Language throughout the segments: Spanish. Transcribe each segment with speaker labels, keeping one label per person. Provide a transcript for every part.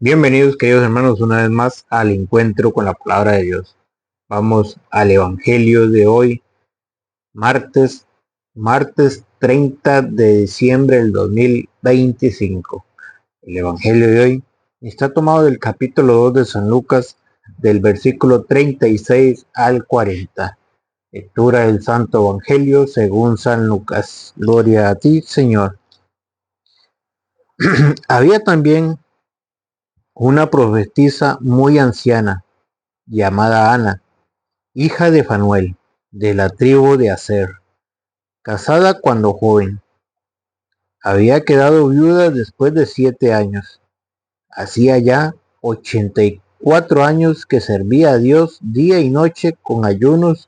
Speaker 1: Bienvenidos queridos hermanos una vez más al encuentro con la palabra de Dios. Vamos al Evangelio de hoy, martes 30 de diciembre del 2025. El Evangelio de hoy está tomado del capítulo 2 de San Lucas, del versículo 36 al 40. Lectura del Santo Evangelio según San Lucas. Gloria a ti, Señor. Había también una profetisa muy anciana, llamada Ana, hija de Fanuel, de la tribu de Aser, casada cuando joven. Había quedado viuda después de 7 años. Hacía ya 84 años que servía a Dios día y noche con ayunos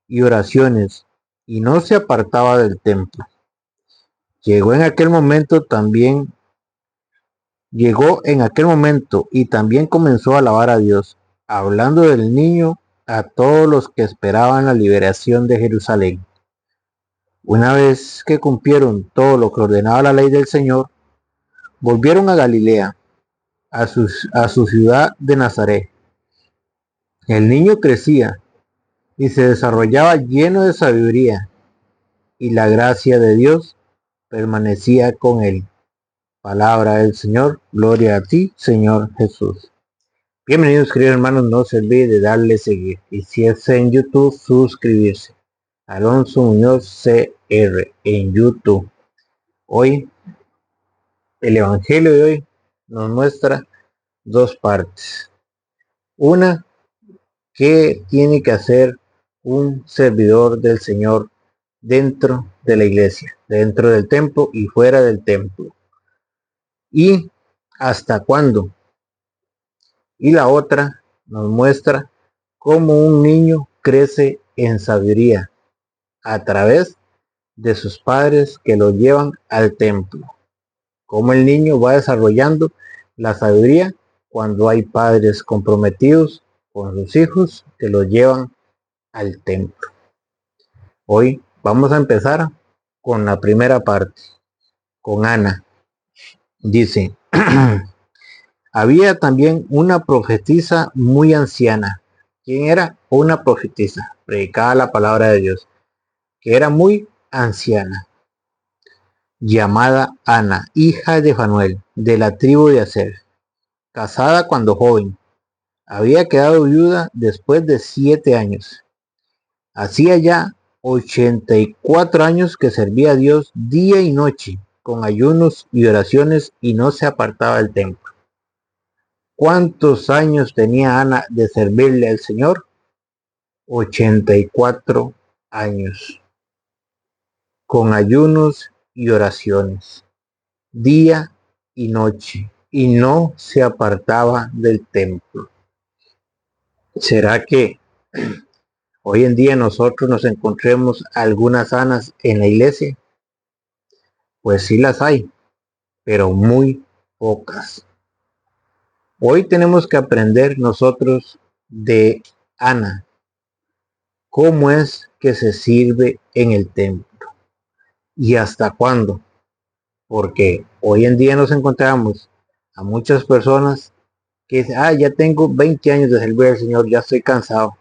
Speaker 1: y oraciones, y no se apartaba del templo. Llegó en aquel momento y también comenzó a alabar a Dios, hablando del niño a todos los que esperaban la liberación de Jerusalén. Una vez que cumplieron todo lo que ordenaba la ley del Señor, volvieron a Galilea, a su ciudad de Nazaret. El niño crecía y se desarrollaba lleno de sabiduría, y la gracia de Dios permanecía con él. Palabra del Señor, gloria a ti, Señor Jesús. Bienvenidos queridos hermanos, no se olvide de darle seguir, y si es en YouTube, suscribirse. Alonso Muñoz CR en YouTube. Hoy, el Evangelio de hoy nos muestra dos partes. Una, ¿qué tiene que hacer un servidor del Señor dentro de la iglesia, dentro del templo y fuera del templo? ¿Y hasta cuándo? Y la otra nos muestra cómo un niño crece en sabiduría a través de sus padres que lo llevan al templo. Cómo el niño va desarrollando la sabiduría cuando hay padres comprometidos con sus hijos que los llevan al templo. Hoy vamos a empezar con la primera parte, con Ana. Dice, había también una profetisa muy anciana. ¿Quién era? Una profetisa. Predicaba la palabra de Dios, que era muy anciana, llamada Ana, hija de Fanuel, de la tribu de Aser, casada cuando joven. Había quedado viuda después de 7 años. Hacía ya 84 años que servía a Dios día y noche, con ayunos y oraciones, y no se apartaba del templo. ¿Cuántos años tenía Ana de servirle al Señor? 84 años, con ayunos y oraciones, día y noche, y no se apartaba del templo. ¿Será que hoy en día nosotros nos encontremos algunas Anas en la iglesia? Pues sí las hay, pero muy pocas. Hoy tenemos que aprender nosotros de Ana, cómo es que se sirve en el templo y hasta cuándo, porque hoy en día nos encontramos a muchas personas que dicen, ya tengo 20 años de servir al Señor, ya estoy cansado.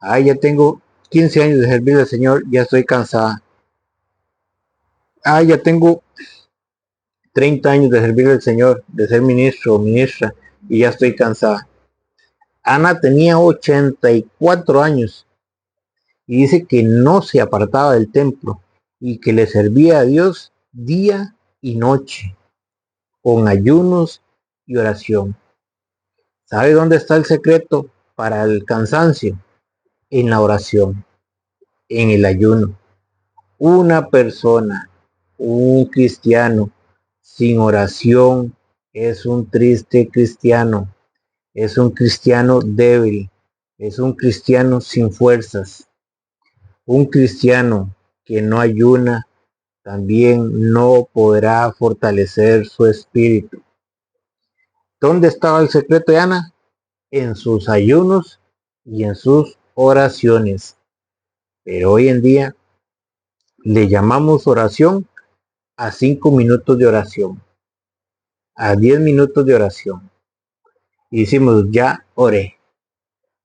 Speaker 1: Ya tengo 15 años de servir al Señor, ya estoy cansada. Ya tengo 30 años de servir al Señor, de ser ministro o ministra, y ya estoy cansada. Ana tenía 84 años y dice que no se apartaba del templo y que le servía a Dios día y noche, con ayunos y oración. ¿Sabe dónde está el secreto para el cansancio? En la oración, en el ayuno. Una persona, un cristiano, sin oración es un triste cristiano, es un cristiano débil, es un cristiano sin fuerzas. Un cristiano que no ayuna también no podrá fortalecer su espíritu. ¿Dónde estaba el secreto de Ana? En sus ayunos y en sus oraciones. Pero hoy en día le llamamos oración a 5 minutos de oración, a 10 minutos de oración. y decimos, ya oré.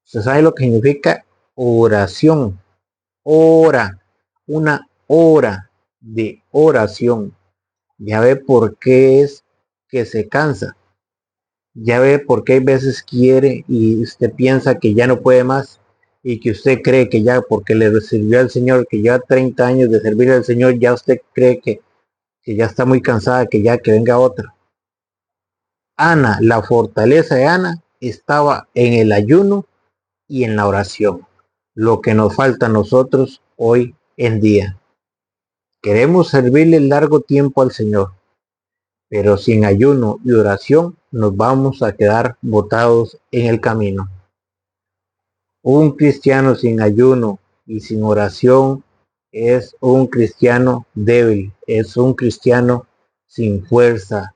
Speaker 1: ¿Usted sabe lo que significa oración? Hora, una hora de oración. Ya ve por qué es que se cansa. Ya ve por qué hay veces quiere y usted piensa que ya no puede más y que usted cree que ya porque le sirvió al Señor, que ya 30 años de servir al Señor, ya usted cree que ya está muy cansada, que ya que venga otra. Ana, la fortaleza de Ana estaba en el ayuno y en la oración. Lo que nos falta a nosotros hoy en día. Queremos servirle largo tiempo al Señor, pero sin ayuno y oración nos vamos a quedar botados en el camino. Un cristiano sin ayuno y sin oración es un cristiano débil, es un cristiano sin fuerza.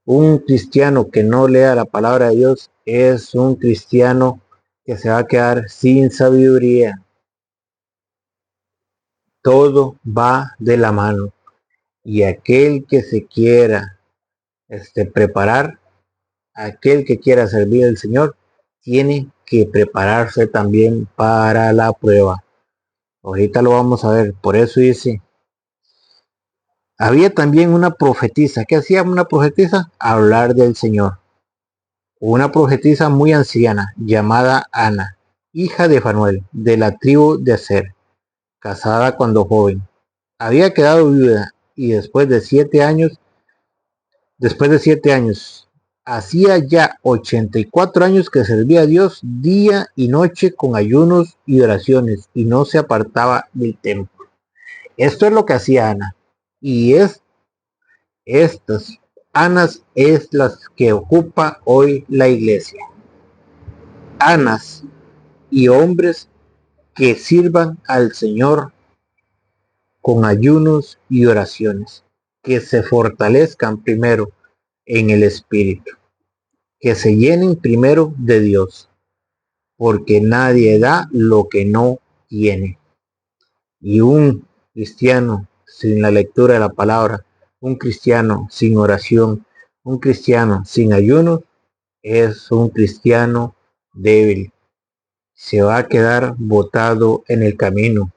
Speaker 1: Un cristiano que no lea la palabra de Dios es un cristiano que se va a quedar sin sabiduría. Todo va de la mano. Y aquel que se quiera preparar, aquel que quiera servir al Señor, tiene que prepararse también para la prueba. Ahorita lo vamos a ver. Por eso dice, había también una profetisa. ¿Qué hacía una profetisa? Hablar del Señor. Una profetisa muy anciana, llamada Ana, hija de Fanuel, de la tribu de Aser, casada cuando joven. Había quedado viuda y después de 7 años, hacía ya 84 años que servía a Dios día y noche con ayunos y oraciones y no se apartaba del templo. Esto es lo que hacía Ana. Y estas Anas es las que ocupa hoy la iglesia. Anas y hombres que sirvan al Señor con ayunos y oraciones, que se fortalezcan primero en el Espíritu, que se llenen primero de Dios, porque nadie da lo que no tiene. Y un cristiano sin la lectura de la palabra, un cristiano sin oración, un cristiano sin ayuno, es un cristiano débil. Se va a quedar botado en el camino,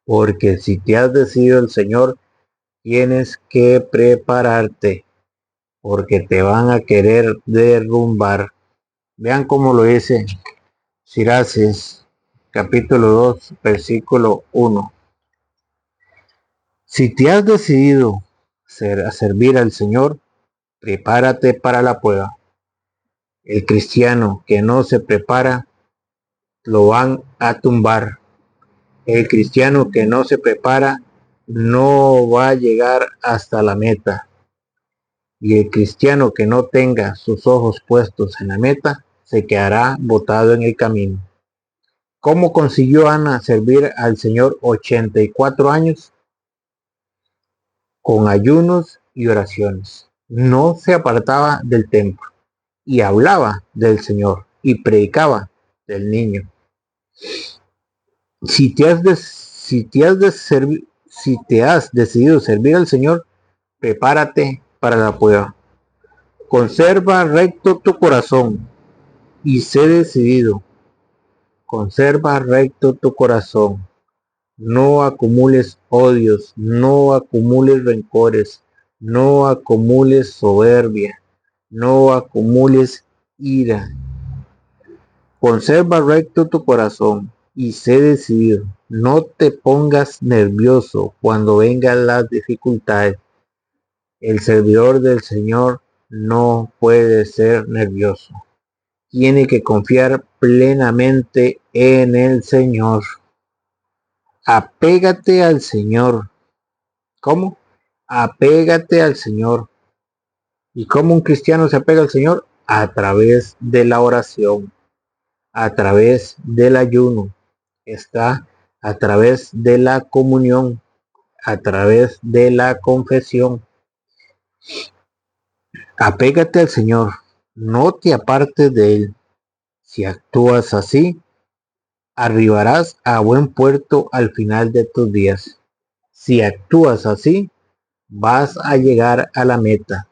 Speaker 1: porque si te has decidido el Señor, tienes que prepararte, porque te van a querer derrumbar. Vean cómo lo dice Siraces, capítulo 2, versículo 1. Si te has decidido a servir al Señor, prepárate para la prueba. El cristiano que no se prepara, lo van a tumbar. El cristiano que no se prepara, no va a llegar hasta la meta. Y el cristiano que no tenga sus ojos puestos en la meta, se quedará botado en el camino. ¿Cómo consiguió Ana servir al Señor 84 años? Con ayunos y oraciones. No se apartaba del templo y hablaba del Señor y predicaba del niño. Si te has decidido servir al Señor, prepárate para la prueba. Conserva recto tu corazón y sé decidido. Conserva recto tu corazón. No acumules odios, no acumules rencores, no acumules soberbia, no acumules ira. Conserva recto tu corazón y sé decidido. No te pongas nervioso cuando vengan las dificultades. El servidor del Señor no puede ser nervioso. Tiene que confiar plenamente en el Señor. Apégate al Señor. ¿Cómo? Apégate al Señor. ¿Y cómo un cristiano se apega al Señor? A través de la oración, a través del ayuno, está a través de la comunión, a través de la confesión. Apégate al Señor, no te apartes de Él. Si actúas así, arribarás a buen puerto al final de tus días. Si actúas así, vas a llegar a la meta.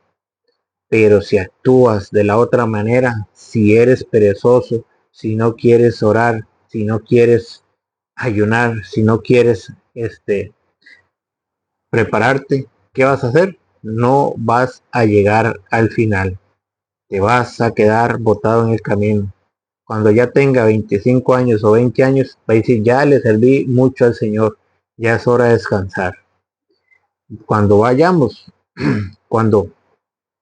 Speaker 1: Pero si actúas de la otra manera, si eres perezoso, si no quieres orar, si no quieres ayunar, si no quieres prepararte, ¿qué vas a hacer? No vas a llegar al final. Te vas a quedar botado en el camino. Cuando ya tenga 25 años o 20 años, va a decir, ya le serví mucho al Señor, ya es hora de descansar. Cuando vayamos, cuando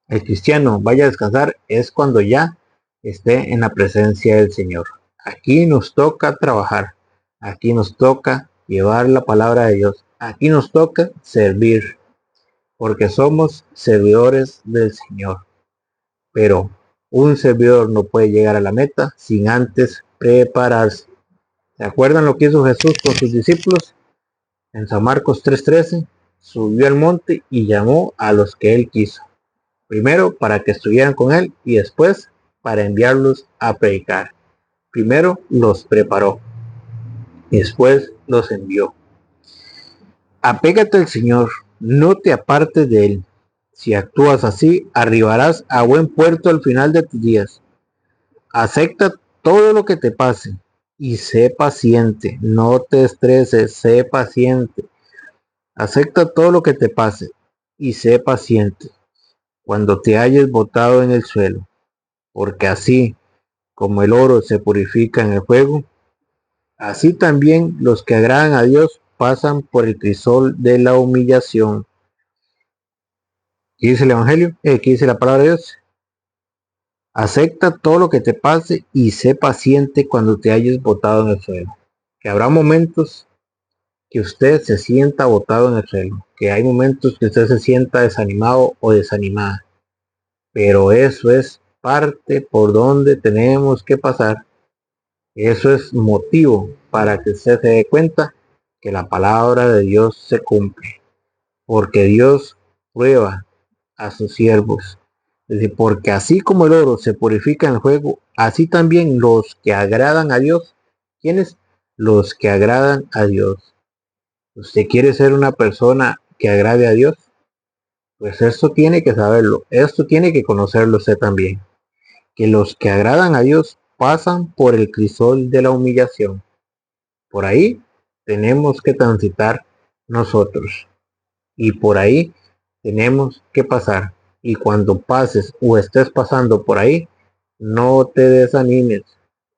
Speaker 1: el cristiano vaya a descansar, es cuando ya esté en la presencia del Señor. Aquí nos toca trabajar, aquí nos toca llevar la palabra de Dios, aquí nos toca servir, porque somos servidores del Señor. Pero un servidor no puede llegar a la meta sin antes prepararse. ¿Se acuerdan lo que hizo Jesús con sus discípulos? En San Marcos 3:13, subió al monte y llamó a los que él quiso. Primero para que estuvieran con él y después para enviarlos a predicar. Primero los preparó y después los envió. Apégate al Señor, no te apartes de él. Si actúas así, arribarás a buen puerto al final de tus días. Acepta todo lo que te pase y sé paciente, no te estreses, sé paciente. Acepta todo lo que te pase y sé paciente cuando te hayas botado en el suelo, porque así como el oro se purifica en el fuego, así también los que agradan a Dios pasan por el crisol de la humillación. ¿Qué dice el Evangelio? ¿Qué dice la palabra de Dios? Acepta todo lo que te pase y sé paciente cuando te hayas botado en el suelo. Que habrá momentos que usted se sienta botado en el suelo, que hay momentos que usted se sienta desanimado o desanimada, pero eso es parte por donde tenemos que pasar. Eso es motivo para que usted se dé cuenta que la palabra de Dios se cumple, porque Dios prueba a sus siervos. Es decir, porque así como el oro se purifica en el fuego, así también los que agradan a Dios. ¿Quiénes? Los que agradan a Dios. ¿Usted quiere ser una persona que agrade a Dios? Pues esto tiene que saberlo, esto tiene que conocerlo usted también. Que los que agradan a Dios pasan por el crisol de la humillación. Por ahí tenemos que transitar nosotros. Y por ahí tenemos que pasar. Y cuando pases o estés pasando por ahí, no te desanimes,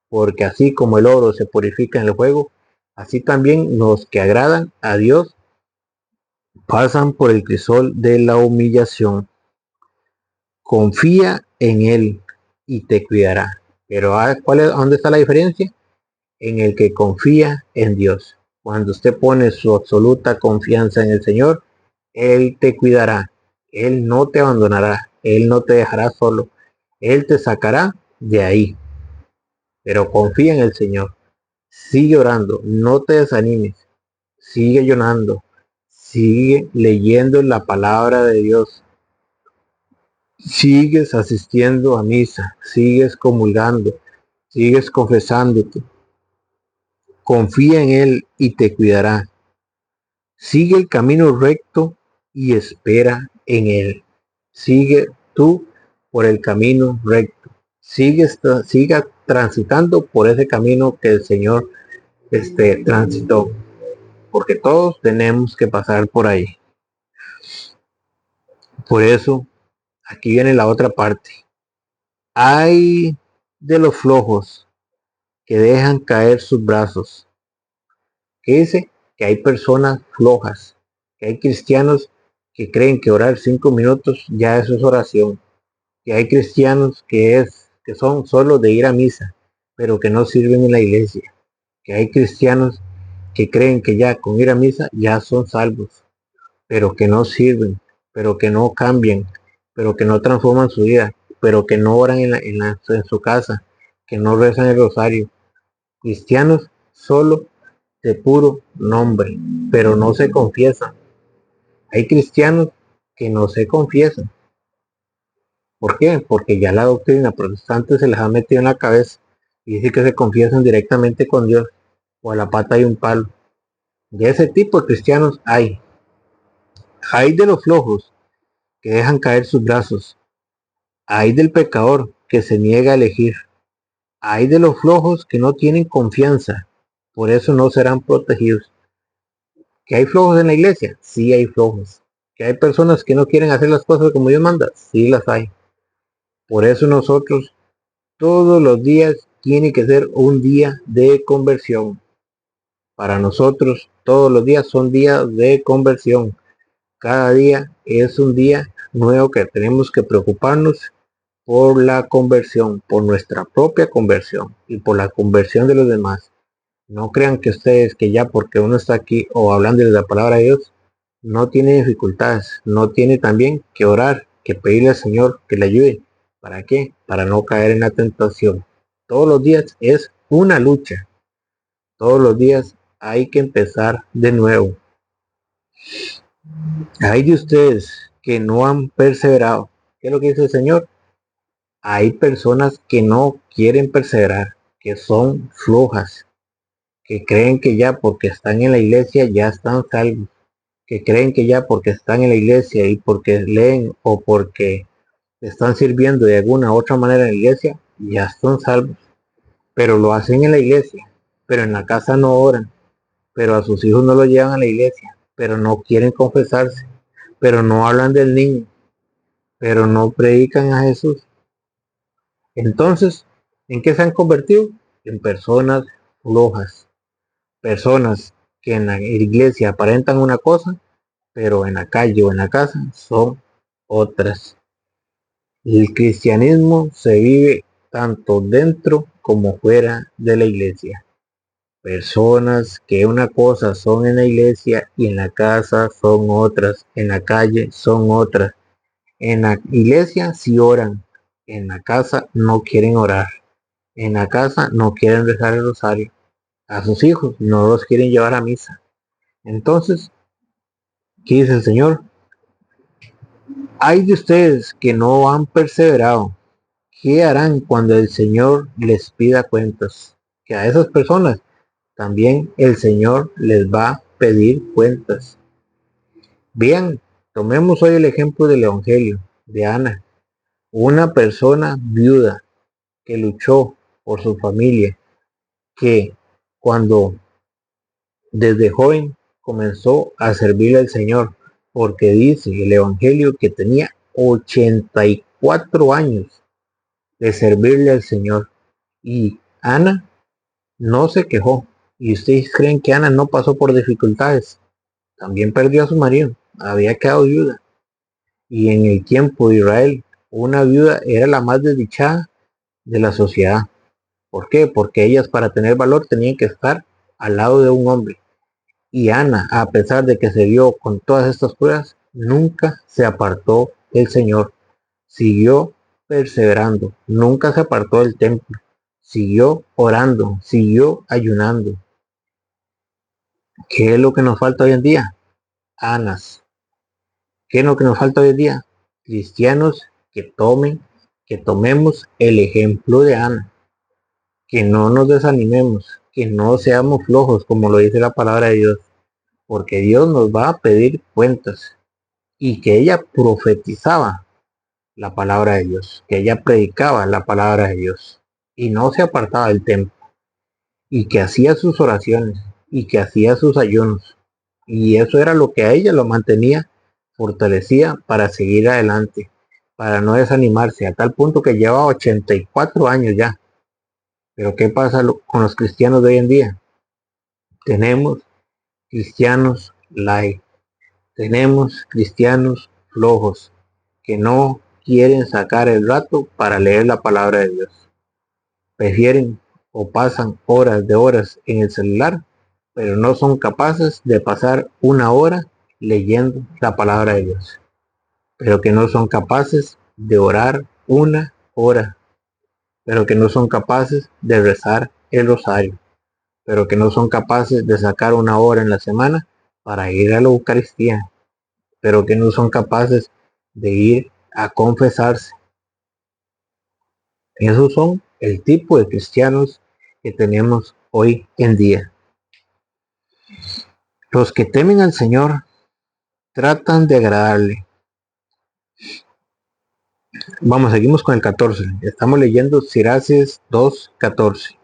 Speaker 1: porque así como el oro se purifica en el fuego, así también los que agradan a Dios pasan por el crisol de la humillación. Confía en Él y te cuidará. Pero ¿dónde está la diferencia? En el que confía en Dios. Cuando usted pone su absoluta confianza en el Señor, Él te cuidará. Él no te abandonará. Él no te dejará solo. Él te sacará de ahí. Pero confía en el Señor. Sigue orando. No te desanimes. Sigue llorando. Sigue leyendo la palabra de Dios. Sigues asistiendo a misa. Sigues comulgando. Sigues confesándote. Confía en Él y te cuidará. Sigue el camino recto y espera en Él. Sigue tú por el camino recto. Siga transitando por ese camino que el Señor transitó. Porque todos tenemos que pasar por ahí. Por eso, aquí viene la otra parte. Hay de los flojos que dejan caer sus brazos. ¿Qué dice? Que hay personas flojas, que hay cristianos que creen que orar 5 minutos ya eso es oración, que hay cristianos que son solo de ir a misa, pero que no sirven en la iglesia, que hay cristianos que creen que ya con ir a misa ya son salvos, pero que no sirven, pero que no cambian, pero que no transforman su vida, pero que no oran en su casa, que no rezan el rosario. Cristianos solo de puro nombre, pero no se confiesan. Hay cristianos que no se confiesan. ¿Por qué? Porque ya la doctrina protestante se les ha metido en la cabeza y dice que se confiesan directamente con Dios o a la pata de un palo. De ese tipo de cristianos hay. Hay de los flojos que dejan caer sus brazos, Ay del pecador que se niega a elegir. Ay de los flojos que no tienen confianza. Por eso no serán protegidos. ¿Que hay flojos en la iglesia? Sí hay flojos. ¿Que hay personas que no quieren hacer las cosas como Dios manda? Sí las hay. Por eso nosotros todos los días tiene que ser un día de conversión. Para nosotros todos los días son días de conversión. Cada día es un día nuevo que tenemos que preocuparnos por la conversión, por nuestra propia conversión y por la conversión de los demás. No crean que ustedes que ya porque uno está aquí o hablando de la palabra de Dios, no tiene dificultades, no tiene también que orar, que pedirle al Señor que le ayude. ¿Para qué? Para no caer en la tentación. Todos los días es una lucha. Todos los días hay que empezar de nuevo. Hay de ustedes que no han perseverado. ¿Qué es lo que dice el Señor? Hay personas que no quieren perseverar, que son flojas, que creen que ya porque están en la iglesia ya están salvos, que creen que ya porque están en la iglesia y porque leen o porque están sirviendo de alguna u otra manera en la iglesia, ya están salvos, pero lo hacen en la iglesia, pero en la casa no oran, pero a sus hijos no lo llevan a la iglesia, pero no quieren confesarse, pero no hablan del niño, pero no predican a Jesús. Entonces, ¿en qué se han convertido? En personas flojas, personas que en la iglesia aparentan una cosa, pero en la calle o en la casa son otras. El cristianismo se vive tanto dentro como fuera de la iglesia. Personas que una cosa son en la iglesia y en la casa son otras, en la calle son otras. En la iglesia sí oran, en la casa no quieren orar, en la casa no quieren rezar el rosario, a sus hijos no los quieren llevar a misa. Entonces, ¿qué dice el Señor? Hay de ustedes que no han perseverado. ¿Qué harán cuando el Señor les pida cuentas? Que a esas personas también el Señor les va a pedir cuentas. Bien, tomemos hoy el ejemplo del Evangelio de Ana, una persona viuda que luchó por su familia, que cuando desde joven comenzó a servirle al Señor, porque dice el Evangelio que tenía 84 años de servirle al Señor. Y Ana no se quejó. ¿Y ustedes creen que Ana no pasó por dificultades? También perdió a su marido, había quedado viuda. Y en el tiempo de Israel, una viuda era la más desdichada de la sociedad. ¿Por qué? Porque ellas para tener valor tenían que estar al lado de un hombre. Y Ana, a pesar de que se vio con todas estas pruebas, nunca se apartó del Señor. Siguió perseverando, nunca se apartó del templo. Siguió orando, siguió ayunando. ¿Qué es lo que nos falta hoy en día? Anas. ¿Qué es lo que nos falta hoy en día? Cristianos que tomemos el ejemplo de Ana. Que no nos desanimemos, que no seamos flojos, como lo dice la palabra de Dios. Porque Dios nos va a pedir cuentas. Y que ella profetizaba la palabra de Dios, que ella predicaba la palabra de Dios y no se apartaba del templo y que hacía sus oraciones y que hacía sus ayunos y eso era lo que a ella lo mantenía fortalecía para seguir adelante, para no desanimarse a tal punto que lleva 84 años ya. Pero ¿qué pasa con los cristianos de hoy en día? Tenemos cristianos light, tenemos cristianos flojos que no quieren sacar el rato para leer la palabra de Dios. Prefieren o pasan horas de horas en el celular, pero no son capaces de pasar una hora leyendo la palabra de Dios. Pero que no son capaces de orar una hora, pero que no son capaces de rezar el rosario, pero que no son capaces de sacar una hora en la semana para ir a la Eucaristía, pero que no son capaces de ir a confesarse. Esos son el tipo de cristianos que tenemos hoy en día. Los que temen al Señor tratan de agradarle. Vamos, seguimos con el 14. Estamos leyendo Siraces 2:14.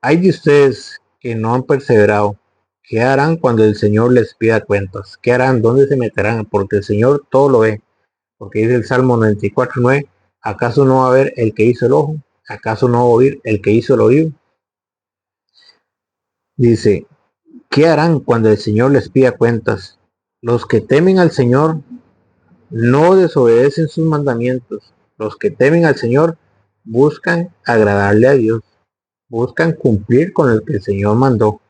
Speaker 1: Hay de ustedes que no han perseverado. ¿Qué harán cuando el Señor les pida cuentas? ¿Qué harán? ¿Dónde se meterán? Porque el Señor todo lo ve. Porque dice el Salmo 94:9, ¿acaso no va a ver el que hizo el ojo? ¿Acaso no va a oír el que hizo el oído? Dice, ¿qué harán cuando el Señor les pida cuentas? Los que temen al Señor no desobedecen sus mandamientos. Los que temen al Señor buscan agradarle a Dios, buscan cumplir con el que el Señor mandó.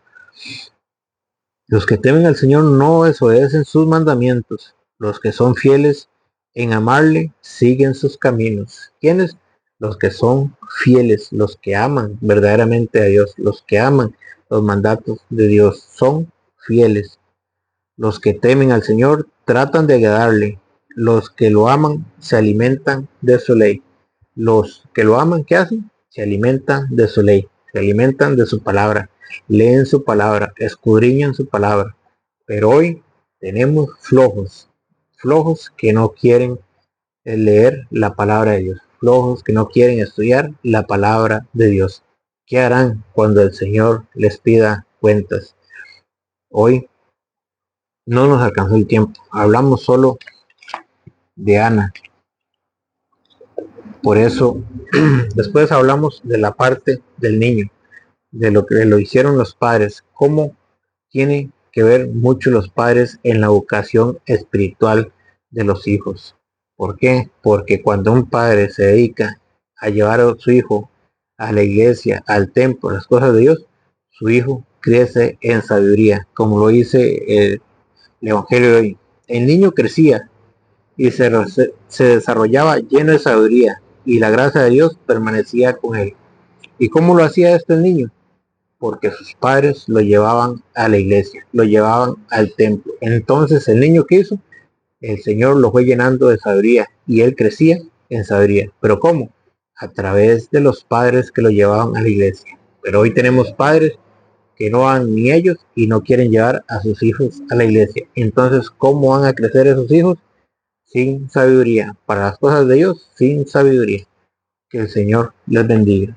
Speaker 1: Los que temen al Señor no desobedecen sus mandamientos. Los que son fieles en amarle siguen sus caminos. ¿Quiénes? Los que son fieles, los que aman verdaderamente a Dios, los que aman los mandatos de Dios, son fieles. Los que temen al Señor tratan de agradarle. Los que lo aman se alimentan de su ley. Los que lo aman, ¿qué hacen? Se alimentan de su ley, se alimentan de su palabra, leen su palabra, escudriñan su palabra. Pero hoy tenemos flojos, flojos que no quieren leer la palabra de Dios, flojos que no quieren estudiar la palabra de Dios. ¿Qué harán cuando el Señor les pida cuentas? Hoy no nos alcanzó el tiempo, hablamos solo de Ana. Por eso, después hablamos de la parte del niño, de lo que lo hicieron los padres, cómo tiene que ver mucho los padres en la educación espiritual de los hijos. ¿Por qué? Porque cuando un padre se dedica a llevar a su hijo a la iglesia, al templo, las cosas de Dios, su hijo crece en sabiduría, como lo dice el Evangelio de hoy. El niño crecía y se desarrollaba lleno de sabiduría y la gracia de Dios permanecía con él. ¿Y cómo lo hacía este niño? Porque sus padres lo llevaban a la iglesia, lo llevaban al templo. Entonces el niño que hizo, el Señor lo fue llenando de sabiduría y él crecía en sabiduría. ¿Pero cómo? A través de los padres que lo llevaban a la iglesia. Pero hoy tenemos padres que no van ni ellos y no quieren llevar a sus hijos a la iglesia. Entonces, ¿cómo van a crecer esos hijos? Sin sabiduría. Para las cosas de Dios, sin sabiduría. Que el Señor les bendiga.